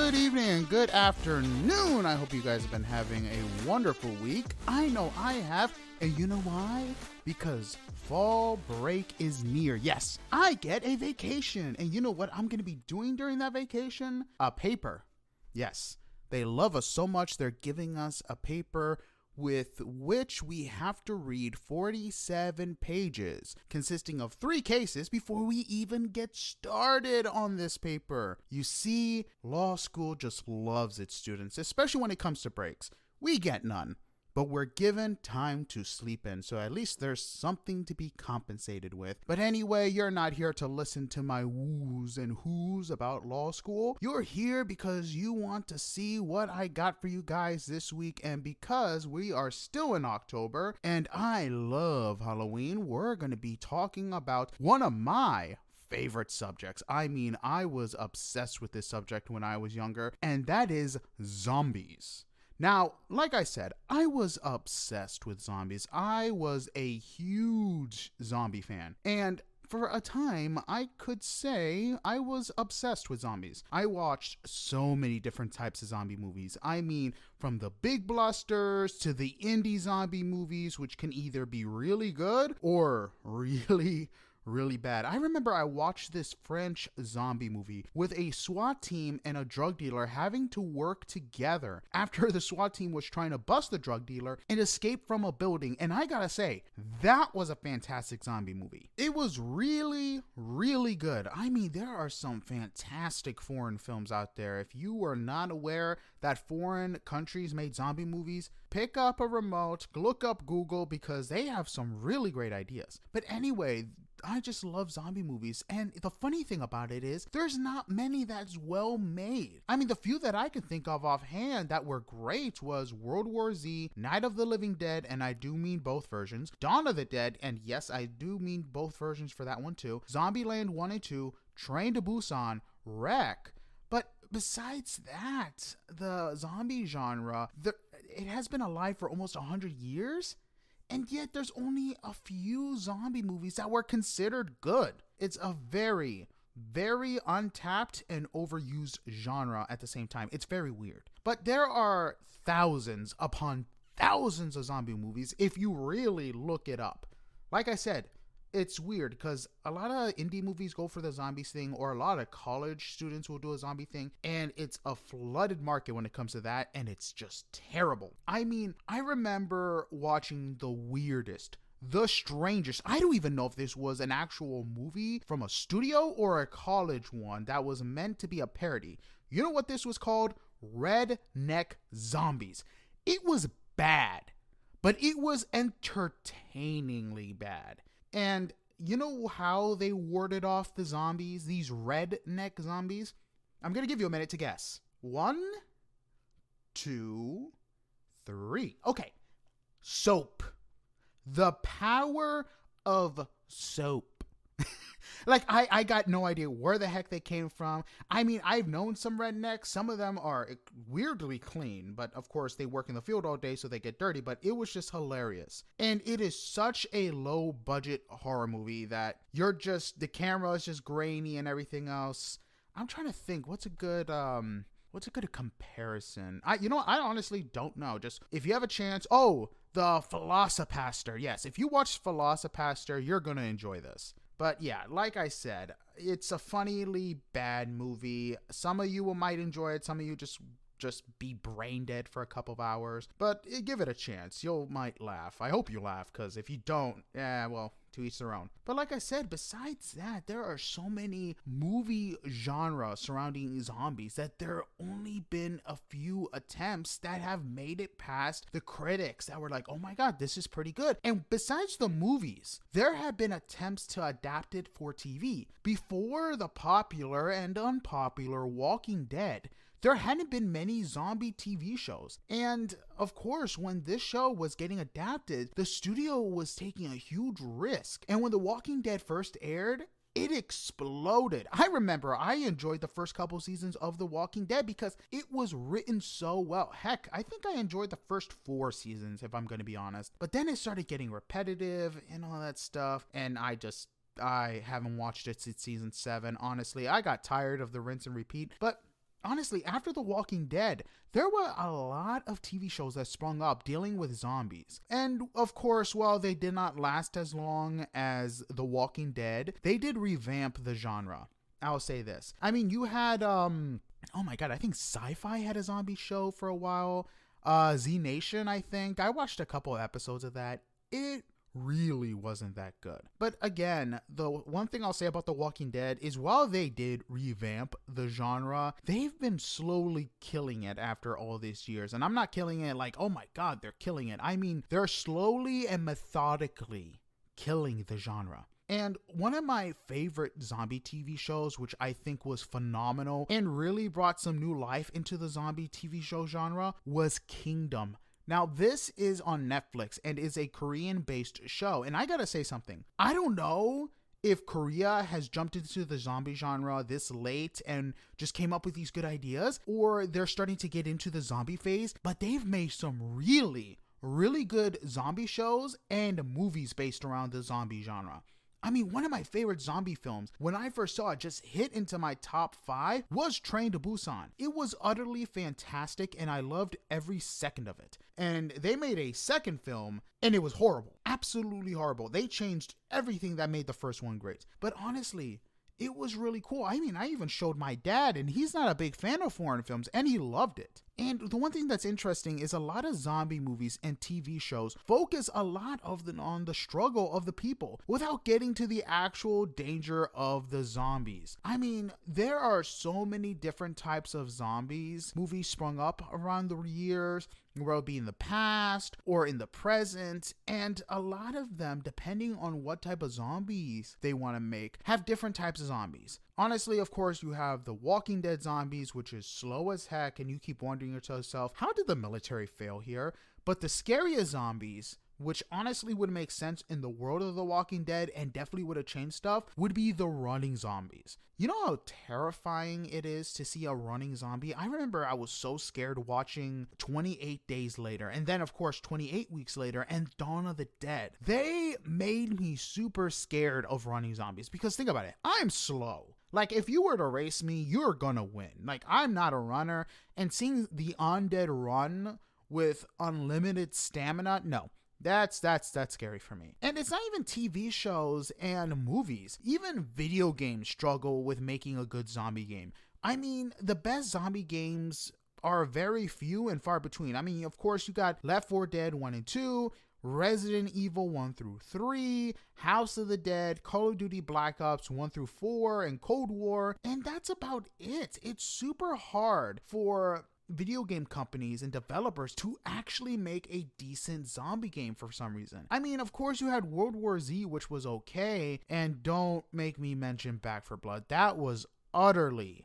Good evening, good afternoon. I hope you guys have been having a wonderful week. I know I have, and you know why? Because fall break is near. Yes, I get a vacation, and you know what I'm going to be doing during that vacation? A paper. Yes, they love us so much, they're giving us a paper with which we have to read 47 pages, consisting of 3 cases before we even get started on this paper. You see, law school just loves its students, especially when it comes to breaks. We get none, but we're given time to sleep in, so at least there's something to be compensated with. But anyway, you're not here to listen to my woos and whoos about law school. You're here because you want to see what I got for you guys this week, and because we are still in October, and I love Halloween, we're going to be talking about one of my favorite subjects. I mean, I was obsessed with this subject when I was younger, and that is zombies. Now, like I said, I was obsessed with zombies. I was a huge zombie fan. And for a time, I could say I was obsessed with zombies. I watched so many different types of zombie movies. I mean, from the big blusters to the indie zombie movies, which can either be really good or really bad. I remember I watched this French zombie movie with a SWAT team and a drug dealer having to work together after the SWAT team was trying to bust the drug dealer and escape from a building. And I gotta say, that was a fantastic zombie movie. It was really good. I mean, there are some fantastic foreign films out there. If you are not aware that foreign countries made zombie movies, pick up a remote, look up Google, because they have some really great ideas. But anyway, I just love zombie movies, and the funny thing about it is there's not many that's well made. I mean, the few that I can think of offhand that were great was World War Z, Night of the Living Dead, and I do mean both versions, Dawn of the Dead, and yes, I do mean both versions for that one too, Zombieland 1 and 2, Train to Busan, Wreck. But besides that, the zombie genre, it has been alive for almost 100 years. And yet there's only a few zombie movies that were considered good. It's a very untapped and overused genre at the same time. It's very weird. But there are thousands upon thousands of zombie movies if you really look it up. Like I said, it's weird because a lot of indie movies go for the zombies thing, or a lot of college students will do a zombie thing, and it's a flooded market when it comes to that, and it's just terrible. I mean, I remember watching the weirdest, the strangest, I don't even know if this was an actual movie from a studio or a college one that was meant to be a parody. You know what this was called? Redneck Zombies. It was bad, but it was entertainingly bad. And you know how they warded off the zombies, these redneck zombies? I'm going to give you a minute to guess. 1, 2, 3. Okay. Soap. The power of soap. Like, I got no idea where the heck they came from. I mean, I've known some rednecks. Some of them are weirdly clean, but of course they work in the field all day, so they get dirty, but it was just hilarious. And it is such a low budget horror movie that the camera is just grainy and everything else. I'm trying to think, what's a good comparison? I honestly don't know. Just if you have a chance, the Velocipaster. Yes, if you watch Velocipaster, you're going to enjoy this. But yeah, like I said, it's a funnily bad movie. Some of you might enjoy it. Some of you just be brain dead for a couple of hours. But give it a chance. You might laugh. I hope you laugh, because if you don't, to each their own. But like I said, besides that, there are so many movie genres surrounding zombies that there only been a few attempts that have made it past the critics that were like, oh my god, this is pretty good. And besides the movies, there have been attempts to adapt it for TV. Before the popular and unpopular Walking Dead, there hadn't been many zombie TV shows. And of course, when this show was getting adapted, the studio was taking a huge risk. And when The Walking Dead first aired, it exploded. I remember I enjoyed the first couple seasons of The Walking Dead because it was written so well. Heck, I think I enjoyed the first 4 seasons, if I'm going to be honest. But then it started getting repetitive and all that stuff, and I haven't watched it since season 7. Honestly, I got tired of the rinse and repeat. But honestly, after The Walking Dead, there were a lot of TV shows that sprung up dealing with zombies. And of course, while they did not last as long as The Walking Dead, they did revamp the genre. I'll say this. I mean, you had, oh my God, I think Sci-Fi had a zombie show for a while. Z Nation, I think. I watched a couple episodes of that. It really wasn't that good. But again, the one thing I'll say about The Walking Dead is while they did revamp the genre, they've been slowly killing it after all these years. And I'm not killing it like, oh my God, they're killing it. I mean, they're slowly and methodically killing the genre. And one of my favorite zombie TV shows, which I think was phenomenal and really brought some new life into the zombie TV show genre, was Kingdom. Now, this is on Netflix and is a Korean-based show. And I gotta say something. I don't know if Korea has jumped into the zombie genre this late and just came up with these good ideas, or they're starting to get into the zombie phase, but they've made some really good zombie shows and movies based around the zombie genre. I mean, one of my favorite zombie films, when I first saw it just hit into my top 5, was Train to Busan. It was utterly fantastic and I loved every second of it. And they made a second film and it was horrible. Absolutely horrible. They changed everything that made the first one great. But honestly, it was really cool. I mean, I even showed my dad and he's not a big fan of foreign films and he loved it. And the one thing that's interesting is a lot of zombie movies and TV shows focus a lot on the struggle of the people without getting to the actual danger of the zombies. I mean, there are so many different types of zombies movies sprung up around the years, whether it be in the past or in the present, and a lot of them, depending on what type of zombies they want to make, have different types of zombies. Honestly, of course, you have the Walking Dead zombies, which is slow as heck, and you keep wondering to yourself, how did the military fail here? But the scariest zombies, which honestly would make sense in the world of The Walking Dead and definitely would have changed stuff, would be the running zombies. You know how terrifying it is to see a running zombie? I remember I was so scared watching 28 Days Later, and then of course 28 Weeks Later, and Dawn of the Dead. They made me super scared of running zombies because think about it, I'm slow. Like, if you were to race me, you're gonna win. Like, I'm not a runner, and seeing the undead run with unlimited stamina, no. That's scary for me. And it's not even TV shows and movies. Even video games struggle with making a good zombie game. I mean, the best zombie games are very few and far between. I mean, of course, you got Left 4 Dead 1 and 2, Resident Evil 1 through 3, House of the Dead, Call of Duty Black Ops 1 through 4, and Cold War, and that's about it. It's super hard for video game companies and developers to actually make a decent zombie game for some reason. I mean, of course you had World War Z, which was okay, and don't make me mention Back 4 Blood. That was utterly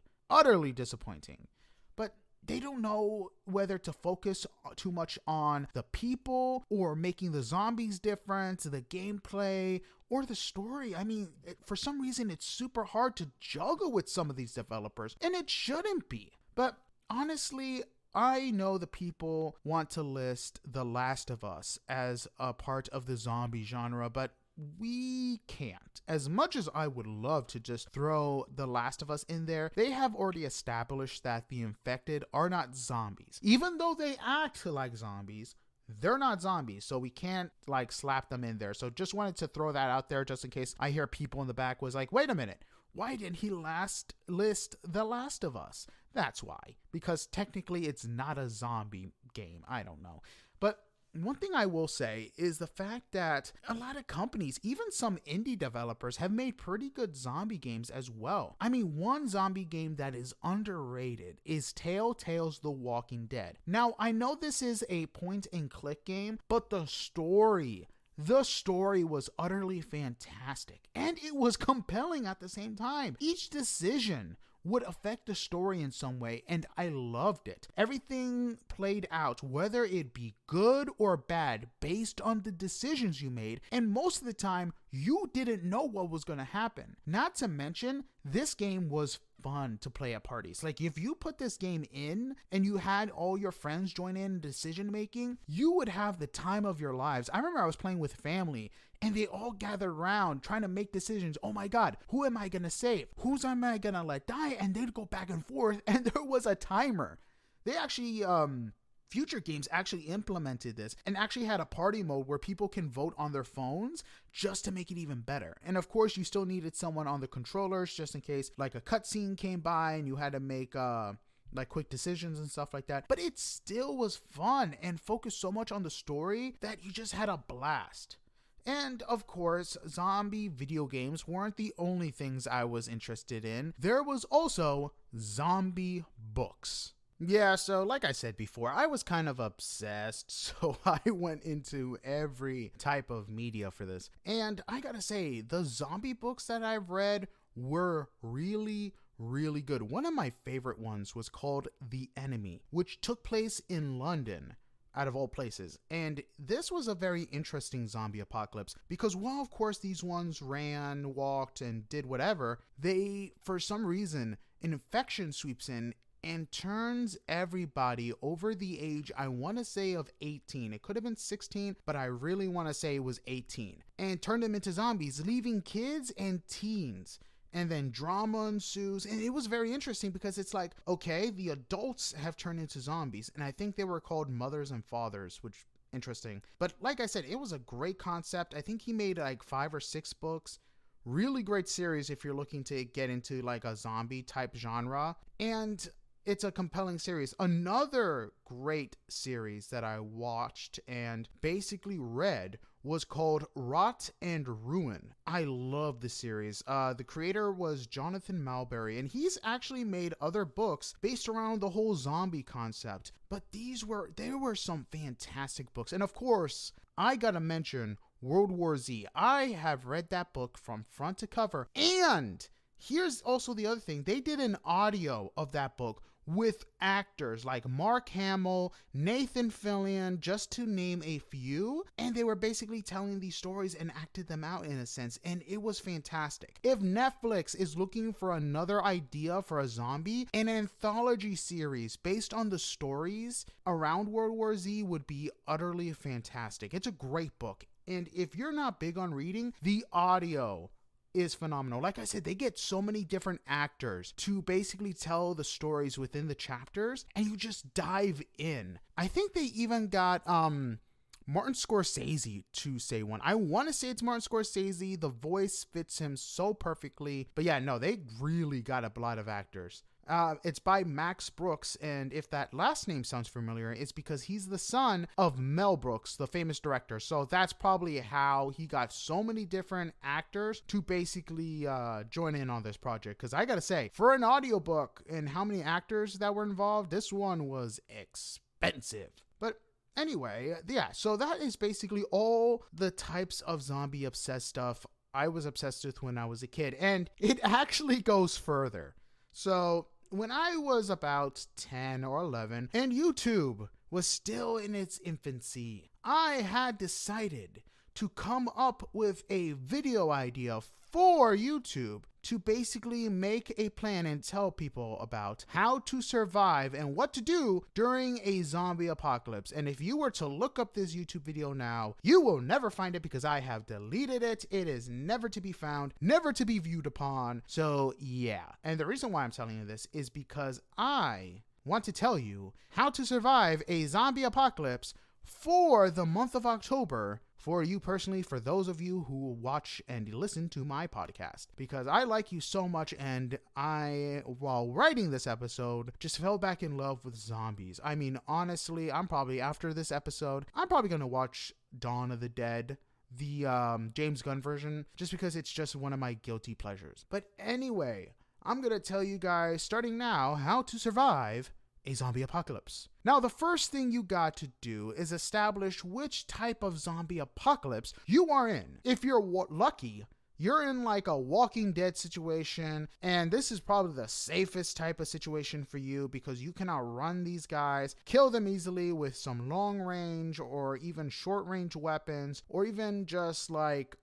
disappointing. But they don't know whether to focus too much on the people or making the zombies different, the gameplay, or the story. I mean, for some reason, it's super hard to juggle with some of these developers, and it shouldn't be. But honestly, I know the people want to list The Last of Us as a part of the zombie genre, but we can't. As much as I would love to just throw The Last of Us in there, they have already established that the infected are not zombies. Even though they act like zombies, they're not zombies, so we can't like slap them in there. So just wanted to throw that out there just in case I hear people in the back was like, wait a minute, why didn't he list The Last of Us? That's why, because technically it's not a zombie game. I don't know. But one thing I will say is the fact that a lot of companies, even some indie developers, have made pretty good zombie games as well. I mean, one zombie game that is underrated is Telltale's The Walking Dead. Now, I know this is a point-and-click game, but the story was utterly fantastic, and it was compelling at the same time. Each decision would affect the story in some way, and I loved it. Everything played out, whether it be good or bad, based on the decisions you made, and most of the time, you didn't know what was going to happen. Not to mention, this game was fun to play at parties. Like, if you put this game in and you had all your friends join in decision making, you would have the time of your lives. I remember I was playing with family and they all gathered around trying to make decisions. Oh my God, who am I going to save? Who's am I going to let die? And they'd go back and forth, and there was a timer. They actually, future games actually implemented this and actually had a party mode where people can vote on their phones just to make it even better. And of course, you still needed someone on the controllers just in case like a cutscene came by and you had to make like quick decisions and stuff like that. But it still was fun and focused so much on the story that you just had a blast. And of course, zombie video games weren't the only things I was interested in. There was also zombie books. Yeah, so like I said before, I was kind of obsessed, so I went into every type of media for this. And I gotta say, the zombie books that I've read were really good. One of my favorite ones was called The Enemy, which took place in London, out of all places. And this was a very interesting zombie apocalypse because while of course these ones ran, walked, and did whatever, they, for some reason, an infection sweeps in and turns everybody over the age, I want to say, of 18. It could have been 16, but I really want to say it was 18. And turned them into zombies, leaving kids and teens. And then drama ensues. And it was very interesting because it's like, okay, the adults have turned into zombies. And I think they were called mothers and fathers, which interesting. But like I said, it was a great concept. I think he made like 5 or 6 books. Really great series if you're looking to get into like a zombie type genre. And it's a compelling series. Another great series that I watched and basically read was called Rot and Ruin. I love the series. The creator was Jonathan Malberry, and he's actually made other books based around the whole zombie concept. But there were some fantastic books. And of course, I gotta mention World War Z. I have read that book from front to cover. And here's also the other thing. They did an audio of that book with actors like Mark Hamill, Nathan Fillion, just to name a few. And they were basically telling these stories and acted them out in a sense. And it was fantastic. If Netflix is looking for another idea for a zombie, an anthology series based on the stories around World War Z would be utterly fantastic. It's a great book. And if you're not big on reading, the audio is phenomenal. Like I said, they get so many different actors to basically tell the stories within the chapters, and you just dive in. I think they even got Martin Scorsese to say one. I want to say it's Martin Scorsese. The voice fits him so perfectly. But yeah, no, they really got a lot of actors. It's by Max Brooks, and if that last name sounds familiar, it's because he's the son of Mel Brooks, the famous director. So that's probably how he got so many different actors to basically join in on this project. Because I gotta say, for an audiobook and how many actors that were involved, this one was expensive. But anyway, yeah, so that is basically all the types of zombie obsessed stuff I was obsessed with when I was a kid. And it actually goes further. So when I was about 10 or 11 and YouTube was still in its infancy, I had decided to come up with a video idea for YouTube to basically make a plan and tell people about how to survive and what to do during a zombie apocalypse. And if you were to look up this YouTube video now, you will never find it because I have deleted it. It is never to be found, never to be viewed upon. So yeah. And the reason why I'm telling you this is because I want to tell you how to survive a zombie apocalypse for the month of October, for you personally, for those of you who watch and listen to my podcast, because I like you so much, and I, while writing this episode, just fell back in love with zombies. I mean, honestly, after this episode, I'm probably going to watch Dawn of the Dead, the James Gunn version, just because it's just one of my guilty pleasures. But anyway, I'm going to tell you guys, starting now, how to survive a zombie apocalypse. Now, the first thing you got to do is establish which type of zombie apocalypse you are in. If you're lucky, you're in like a Walking Dead situation, and this is probably the safest type of situation for you because you can outrun these guys, kill them easily with some long range or even short range weapons, or even just like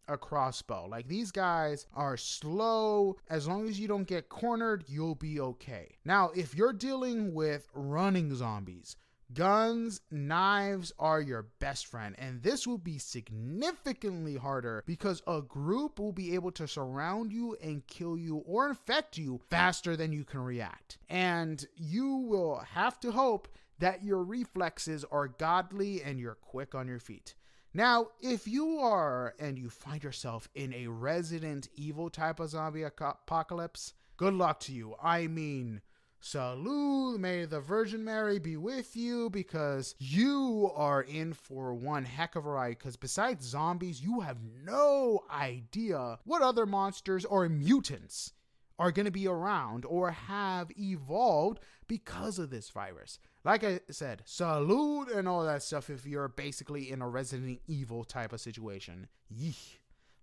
a crossbow. Like, these guys are slow. As long as you don't get cornered, you'll be okay. Now, if you're dealing with running zombies, guns, knives are your best friend, and this will be significantly harder because a group will be able to surround you and kill you or infect you faster than you can react. And you will have to hope that your reflexes are godly and you're quick on your feet. Now, if you are and you find yourself in a Resident Evil type of zombie apocalypse, good luck to you. I mean, salute, may the Virgin Mary be with you, because you are in for one heck of a ride. Because besides zombies, you have no idea what other monsters or mutants are going to be around or have evolved because of this virus. Like I said, salute and all that stuff if you're basically in a Resident Evil type of situation. Yeesh.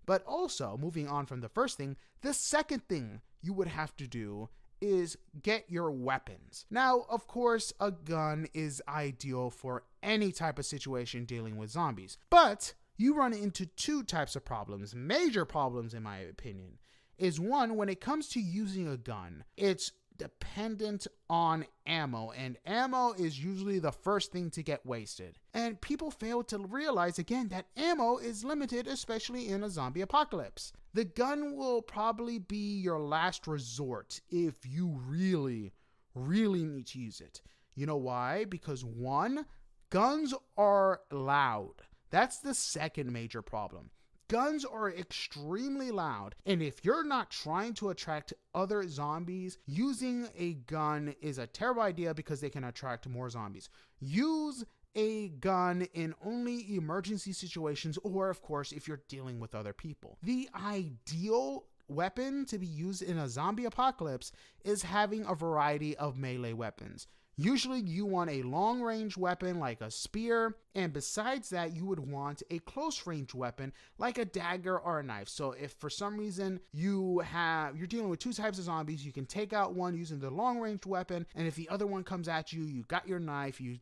But also, moving on from the first thing, the second thing you would have to do is get your weapons. Now, of course, a gun is ideal for any type of situation dealing with zombies, but you run into two types of problems, major problems in my opinion. Is one, when it comes to using a gun, it's dependent on ammo, and ammo is usually the first thing to get wasted. And people fail to realize again that ammo is limited, especially in a zombie apocalypse. The gun will probably be your last resort if you really need to use it. You know why? Because one, guns are loud. That's the second major problem. Guns are extremely loud, and if you're not trying to attract other zombies, using a gun is a terrible idea because they can attract more zombies. Use a gun in only emergency situations, or of course, if you're dealing with other people. The ideal weapon to be used in a zombie apocalypse is having a variety of melee weapons. Usually you want a long-range weapon like a spear, and besides that, you would want a close-range weapon like a dagger or a knife. So if for some reason you're dealing with two types of zombies, you can take out one using the long-range weapon, and if the other one comes at you, you got your knife, you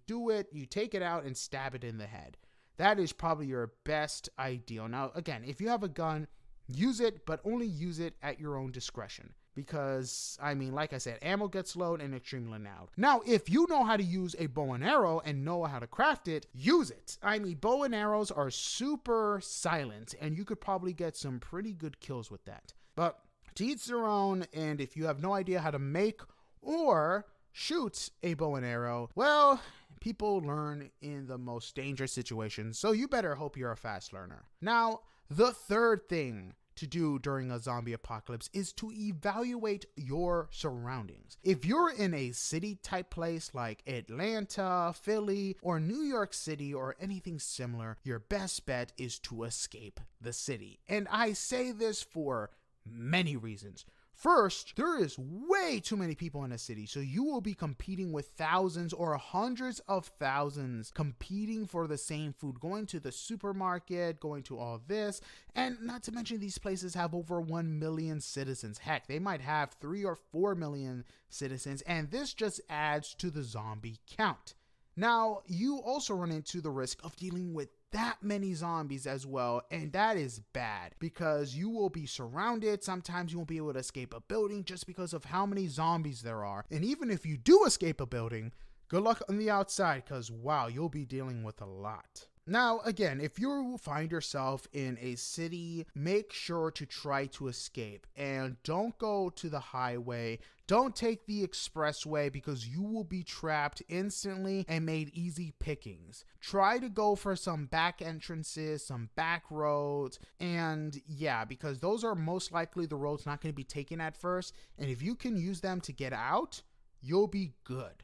take it out and stab it in the head. That is probably your best ideal. Now, again, if you have a gun, use it, but only use it at your own discretion. Because, I mean, like I said, ammo gets low and extremely loud. Now, if you know how to use a bow and arrow and know how to craft it, use it. I mean, bow and arrows are super silent, and you could probably get some pretty good kills with that. But to each their own, and if you have no idea how to make or shoot a bow and arrow, well, people learn in the most dangerous situations, so you better hope you're a fast learner. Now, the third thing to do during a zombie apocalypse is to evaluate your surroundings. If you're in a city type place like Atlanta, Philly, or New York City or anything similar, your best bet is to escape the city. And I say this for many reasons. First, there is way too many people in a city, so you will be competing with thousands or hundreds of thousands competing for the same food, going to the supermarket, going to all this, and not to mention these places have over 1 million citizens. Heck, they might have 3 or 4 million citizens, and this just adds to the zombie count. Now, you also run into the risk of dealing with that many zombies as well, and that is bad because you will be surrounded. Sometimes you won't be able to escape a building just because of how many zombies there are. And even if you do escape a building, good luck on the outside because, wow, you'll be dealing with a lot. Now, again, if you find yourself in a city, make sure to try to escape and don't go to the highway. Don't take the expressway because you will be trapped instantly and made easy pickings. Try to go for some back entrances, some back roads, and yeah, because those are most likely the roads not going to be taken at first. And if you can use them to get out, you'll be good.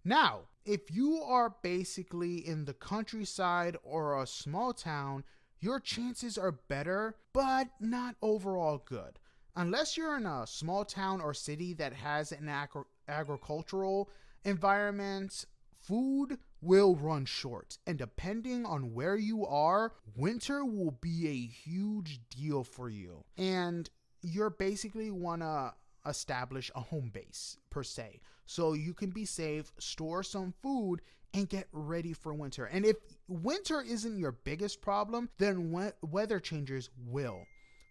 Now, if you are basically in the countryside or a small town, your chances are better, but not overall good. Unless you're in a small town or city that has an agricultural environment, food will run short. And depending on where you are, winter will be a huge deal for you. And you're basically want to establish a home base per se, so you can be safe, store some food, and get ready for winter. And if winter isn't your biggest problem, then weather changes will.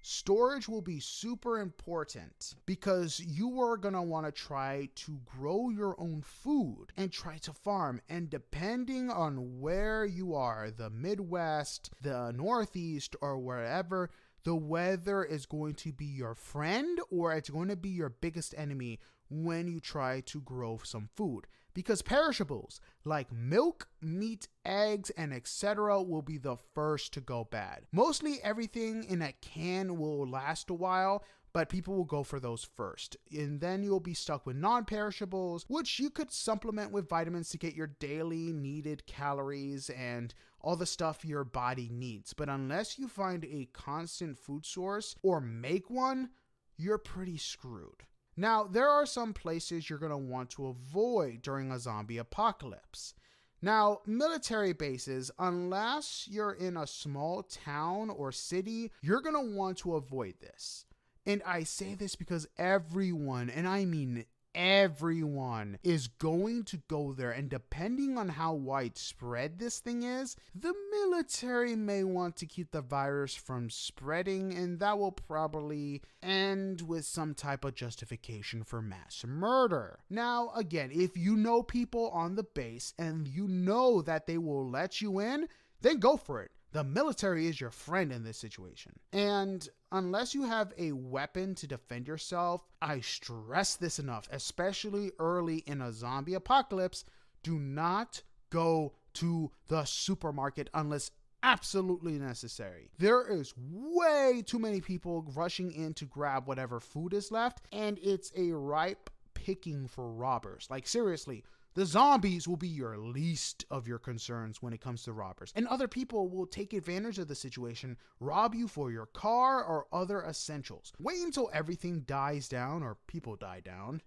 Storage will be super important because you are going to want to try to grow your own food and try to farm. And depending on where you are, the Midwest, the Northeast, or wherever, the weather is going to be your friend or it's going to be your biggest enemy when you try to grow some food. Because perishables like milk, meat, eggs, and etc. will be the first to go bad. Mostly everything in a can will last a while, but people will go for those first. And then you'll be stuck with non-perishables, which you could supplement with vitamins to get your daily needed calories and all the stuff your body needs. But unless you find a constant food source or make one, you're pretty screwed. Now, there are some places you're going to want to avoid during a zombie apocalypse. Now, military bases, unless you're in a small town or city, you're going to want to avoid this. And I say this because everyone, and I mean everyone, is going to go there. And depending on how widespread this thing is, the military may want to keep the virus from spreading, and that will probably end with some type of justification for mass murder. Now, again, if you know people on the base and you know that they will let you in, then go for it. The military is your friend in this situation. And unless you have a weapon to defend yourself, I stress this enough, especially early in a zombie apocalypse, do not go to the supermarket unless absolutely necessary. There is way too many people rushing in to grab whatever food is left, and it's a ripe picking for robbers. Like, seriously. The zombies will be your least of your concerns when it comes to robbers. And other people will take advantage of the situation, rob you for your car or other essentials. Wait until everything dies down or people die down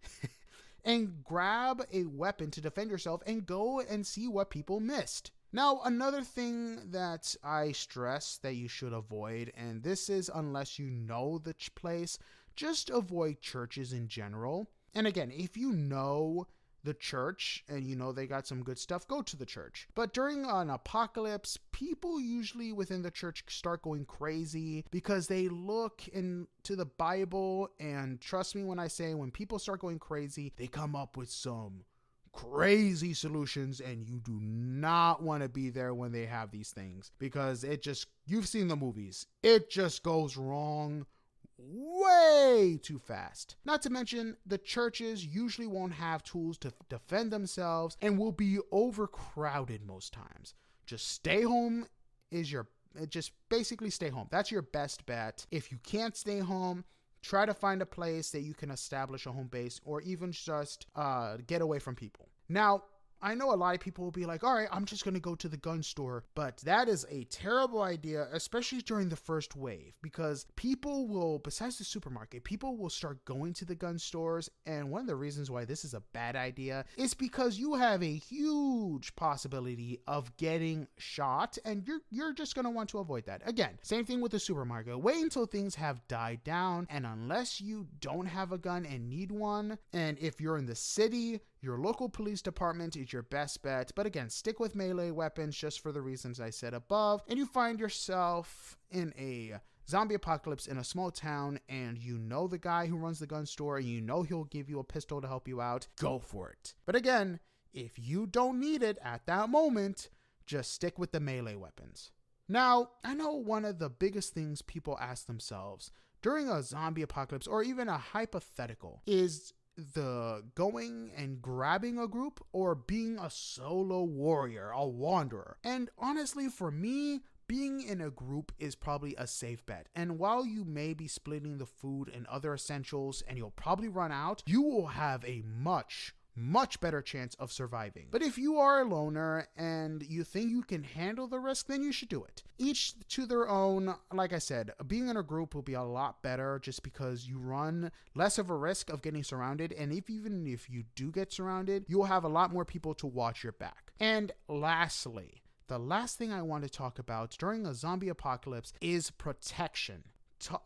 and grab a weapon to defend yourself and go and see what people missed. Now, another thing that I stress that you should avoid, and this is unless you know the place, just avoid churches in general. And again, if you know the church and you know they got some good stuff, go to the church. But during an apocalypse, people usually within the church start going crazy because they look into the Bible, and trust me when I say, when people start going crazy, they come up with some crazy solutions, and you do not want to be there when they have these things, because you've seen the movies, it just goes wrong way too fast. Not to mention, the churches usually won't have tools to defend themselves and will be overcrowded most times. Just stay home just basically stay home. That's your best bet. If you can't stay home, try to find a place that you can establish a home base, or even just get away from people. Now, I know a lot of people will be like, all right, I'm just going to go to the gun store. But that is a terrible idea, especially during the first wave, because people will, besides the supermarket, people will start going to the gun stores. And one of the reasons why this is a bad idea is because you have a huge possibility of getting shot, and you're just going to want to avoid that. Again, same thing with the supermarket. Wait until things have died down. And unless you don't have a gun and need one, and if you're in the city, your local police department is your best bet. But again, stick with melee weapons just for the reasons I said above. And you find yourself in a zombie apocalypse in a small town, and you know the guy who runs the gun store, and you know he'll give you a pistol to help you out. Go for it. But again, if you don't need it at that moment, just stick with the melee weapons. Now, I know one of the biggest things people ask themselves during a zombie apocalypse, or even a hypothetical, is the going and grabbing a group or being a solo warrior, a wanderer. And honestly, for me, being in a group is probably a safe bet. And while you may be splitting the food and other essentials and you'll probably run out, you will have a much better chance of surviving. But if you are a loner and you think you can handle the risk, then you should do it. Each to their own. Like I said, being in a group will be a lot better just because you run less of a risk of getting surrounded. And even if you do get surrounded, you'll have a lot more people to watch your back. And lastly, the last thing I want to talk about during a zombie apocalypse is protection.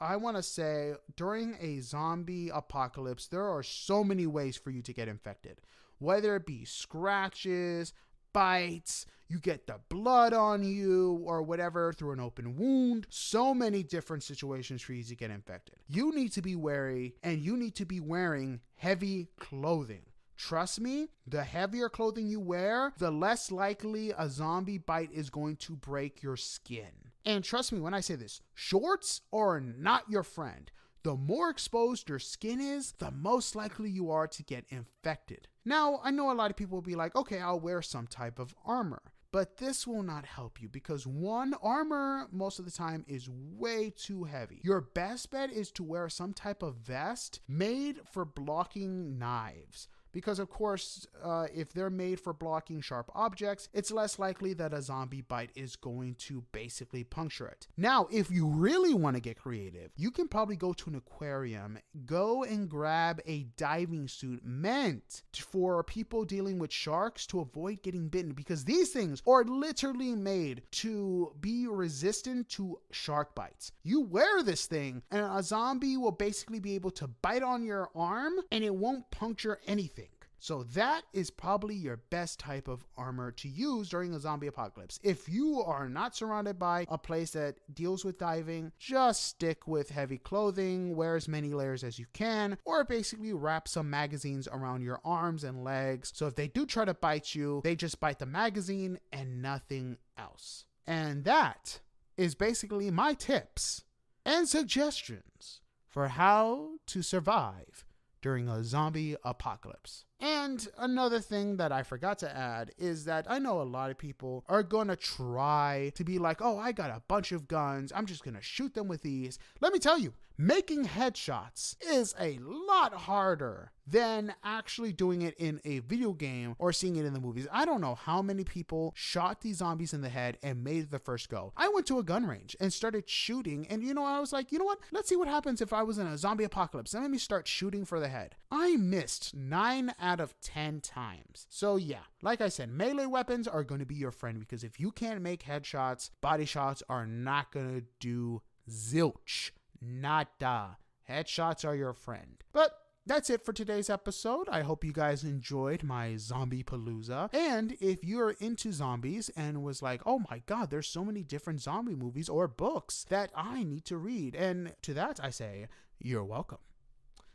I want to say, during a zombie apocalypse, there are so many ways for you to get infected. Whether it be scratches, bites, you get the blood on you or whatever through an open wound. So many different situations for you to get infected. You need to be wary, and you need to be wearing heavy clothing. Trust me, the heavier clothing you wear, the less likely a zombie bite is going to break your skin. And trust me when I say this, shorts are not your friend. The more exposed your skin is, the most likely you are to get infected. Now, I know a lot of people will be like, okay, I'll wear some type of armor. But this will not help you because one, armor most of the time is way too heavy. Your best bet is to wear some type of vest made for blocking knives. Because of course, if they're made for blocking sharp objects, it's less likely that a zombie bite is going to basically puncture it. Now, if you really want to get creative, you can probably go to an aquarium, go and grab a diving suit meant for people dealing with sharks to avoid getting bitten, because these things are literally made to be resistant to shark bites. You wear this thing and a zombie will basically be able to bite on your arm and it won't puncture anything. So that is probably your best type of armor to use during a zombie apocalypse. If you are not surrounded by a place that deals with diving, just stick with heavy clothing, wear as many layers as you can, or basically wrap some magazines around your arms and legs. So if they do try to bite you, they just bite the magazine and nothing else. And that is basically my tips and suggestions for how to survive during a zombie apocalypse. And another thing that I forgot to add is that I know a lot of people are going to try to be like, oh, I got a bunch of guns, I'm just going to shoot them with these. Let me tell you, making headshots is a lot harder than actually doing it in a video game or seeing it in the movies. I don't know how many people shot these zombies in the head and made the first go. I went to a gun range and started shooting, and I was like, you know what? Let's see what happens if I was in a zombie apocalypse. Let me start shooting for the head. I missed 9 out of 10 times. So yeah, like I said, melee weapons are going to be your friend, because if you can't make headshots, body shots are not going to do zilch. Nada. Headshots are your friend. But that's it for today's episode. I hope you guys enjoyed my zombie palooza. And if you're into zombies and was like, oh my God, there's so many different zombie movies or books that I need to read. And to that I say, you're welcome.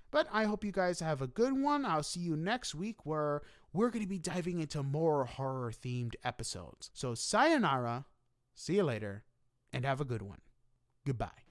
But I hope you guys have a good one. I'll see you next week where we're going to be diving into more horror themed episodes. So sayonara, see you later, and have a good one. Goodbye.